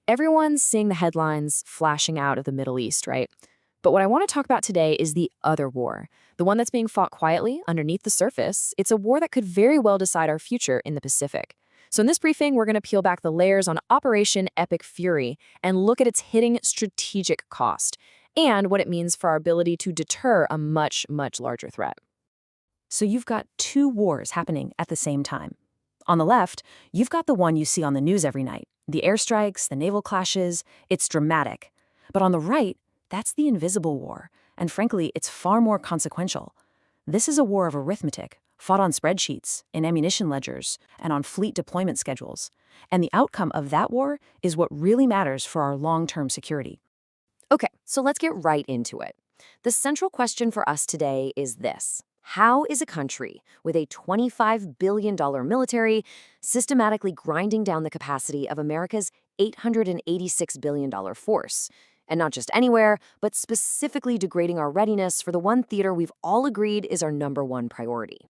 Everyone's seeing the headlines flashing out of the Middle East, right? But what I want to talk about today is the other war, the one that's being fought quietly underneath the surface. It's a war that could very well decide our future in the Pacific. So in this briefing, we're going to peel back the layers on Operation Epic Fury and look at its hitting strategic cost and what it means for our ability to deter a much, much larger threat. So you've got two wars happening at the same time. On the left, you've got the one you see on the news every night. The airstrikes, the naval clashes, it's dramatic. But on the right, that's the invisible war, and frankly, it's far more consequential. This is a war of arithmetic, fought on spreadsheets, in ammunition ledgers, and on fleet deployment schedules. And the outcome of that war is what really matters for our long-term security. Okay, so let's get right into it. The central question for us today is this. How is a country with a $25 billion military systematically grinding down the capacity of America's $886 billion force? And not just anywhere, but specifically degrading our readiness for the one theater we've all agreed is our #1 priority.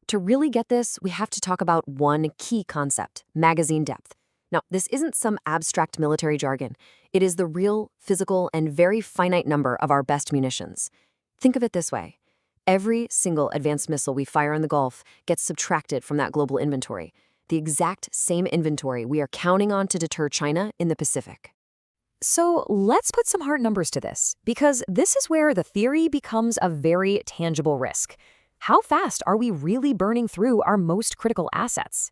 To really get this, we have to talk about one key concept, magazine depth. Now, this isn't some abstract military jargon. It is the real, physical, and very finite number of our best munitions. Think of it this way. Every single advanced missile we fire in the Gulf gets subtracted from that global inventory, the exact same inventory we are counting on to deter China in the Pacific. So let's put some hard numbers to this, because this is where the theory becomes a very tangible risk. How fast are we really burning through our most critical assets?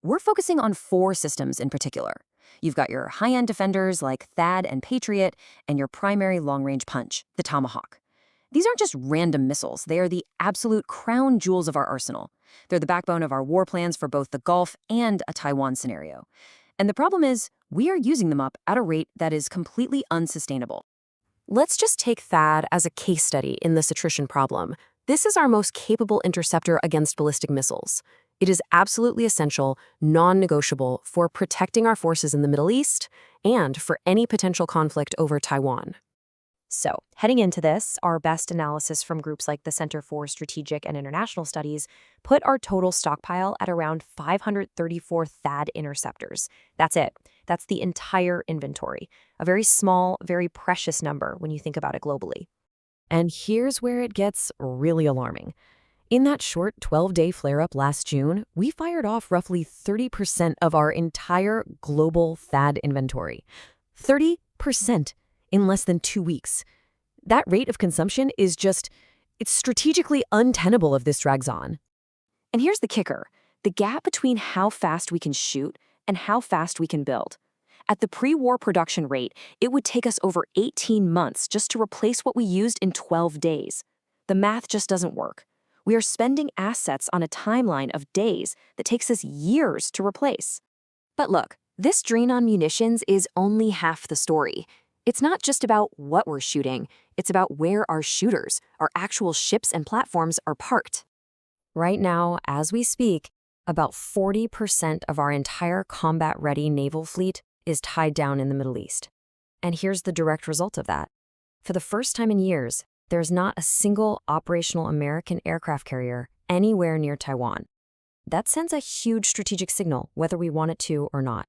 We're focusing on 4 systems in particular. You've got your high-end defenders like THAAD and Patriot, and your primary long-range punch, the Tomahawk. These aren't just random missiles. They are the absolute crown jewels of our arsenal. They're the backbone of our war plans for both the Gulf and a Taiwan scenario. And the problem is, we are using them up at a rate that is completely unsustainable. Let's just take THAAD as a case study in this attrition problem. This is our most capable interceptor against ballistic missiles. It is absolutely essential, non-negotiable, for protecting our forces in the Middle East and for any potential conflict over Taiwan. So, heading into this, our best analysis from groups like the Center for Strategic and International Studies put our total stockpile at around 534 THAAD interceptors. That's it. That's the entire inventory. A very small, very precious number when you think about it globally. And here's where it gets really alarming. In that short 12-day flare-up last June, we fired off roughly 30% of our entire global THAAD inventory. 30%. In less than 2 weeks. That rate of consumption is it's strategically untenable if this drags on. And here's the kicker. The gap between how fast we can shoot and how fast we can build. At the pre-war production rate, it would take us over 18 months just to replace what we used in 12 days. The math just doesn't work. We are spending assets on a timeline of days that takes us years to replace. But look, this drain on munitions is only half the story. It's not just about what we're shooting, it's about where our shooters, our actual ships and platforms, are parked. Right now, as we speak, about 40% of our entire combat-ready naval fleet is tied down in the Middle East. And here's the direct result of that. For the first time in years, there's not a single operational American aircraft carrier anywhere near Taiwan. That sends a huge strategic signal, whether we want it to or not.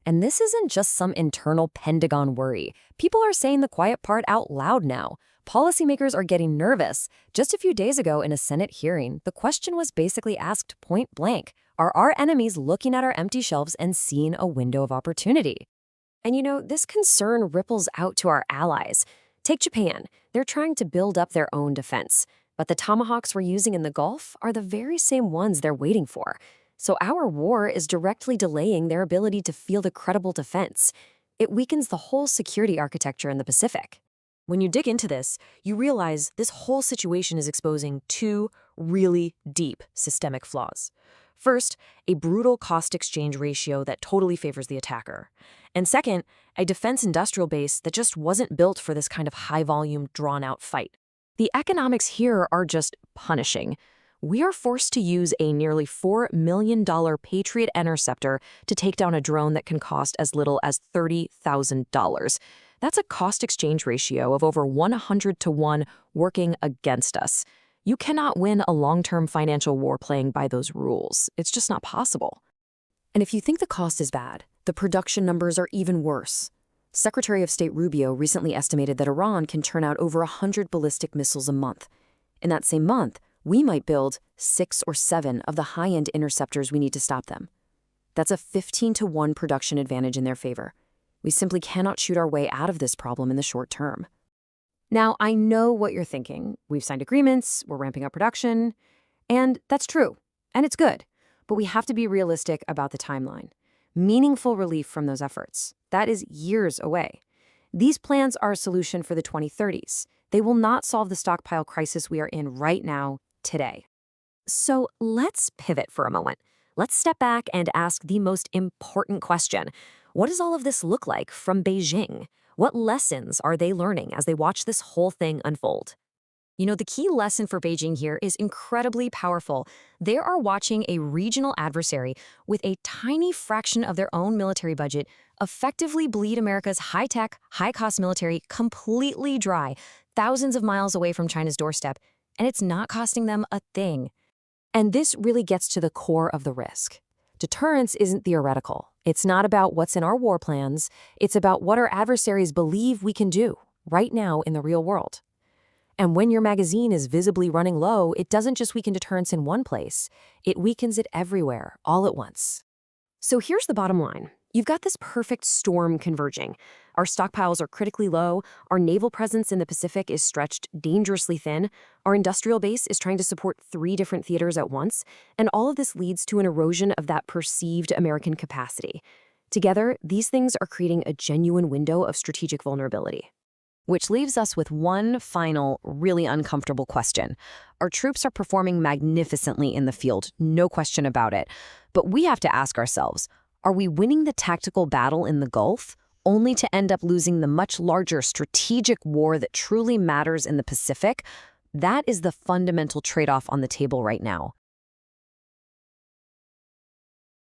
And this isn't just some internal Pentagon worry. People are saying the quiet part out loud now. Policymakers are getting nervous. Just a few days ago in a Senate hearing, the question was basically asked point blank. Are our enemies looking at our empty shelves and seeing a window of opportunity? And this concern ripples out to our allies. Take Japan. They're trying to build up their own defense. But the Tomahawks we're using in the Gulf are the very same ones they're waiting for. So our war is directly delaying their ability to field a credible defense. It weakens the whole security architecture in the Pacific. When you dig into this, you realize this whole situation is exposing 2 really deep systemic flaws. First, a brutal cost-exchange ratio that totally favors the attacker. And second, a defense industrial base that just wasn't built for this kind of high-volume, drawn-out fight. The economics here are just punishing. We are forced to use a nearly $4 million Patriot interceptor to take down a drone that can cost as little as $30,000. That's a cost-exchange ratio of over 100 to 1 working against us. You cannot win a long-term financial war playing by those rules. It's just not possible. And if you think the cost is bad, The production numbers are even worse. Secretary of State Rubio recently estimated that Iran can turn out over 100 ballistic missiles a month. In that same month, we might build 6 or 7 of the high-end interceptors we need to stop them. That's a 15-to-1 production advantage in their favor. We simply cannot shoot our way out of this problem in the short term. Now, I know what you're thinking. We've signed agreements, we're ramping up production, and that's true, and it's good. But we have to be realistic about the timeline. Meaningful relief from those efforts, that is years away. These plans are a solution for the 2030s. They will not solve the stockpile crisis we are in right now, today. So let's pivot for a moment. Let's step back and ask the most important question. What does all of this look like from Beijing? What lessons are they learning as they watch this whole thing unfold? You know, the key lesson for Beijing here is incredibly powerful. They are watching a regional adversary with a tiny fraction of their own military budget effectively bleed America's high-tech, high-cost military completely dry, thousands of miles away from China's doorstep, and it's not costing them a thing. And this really gets to the core of the risk. Deterrence isn't theoretical. It's not about what's in our war plans. It's about what our adversaries believe we can do right now in the real world. And when your magazine is visibly running low, it doesn't just weaken deterrence in one place. It weakens it everywhere, all at once. So here's the bottom line. You've got this perfect storm converging. Our stockpiles are critically low, our naval presence in the Pacific is stretched dangerously thin, our industrial base is trying to support 3 different theaters at once, and all of this leads to an erosion of that perceived American capacity. Together, these things are creating a genuine window of strategic vulnerability. Which leaves us with one final, really uncomfortable question. Our troops are performing magnificently in the field, no question about it. But we have to ask ourselves, are we winning the tactical battle in the Gulf, only to end up losing the much larger strategic war that truly matters in the Pacific? That is the fundamental trade-off on the table right now.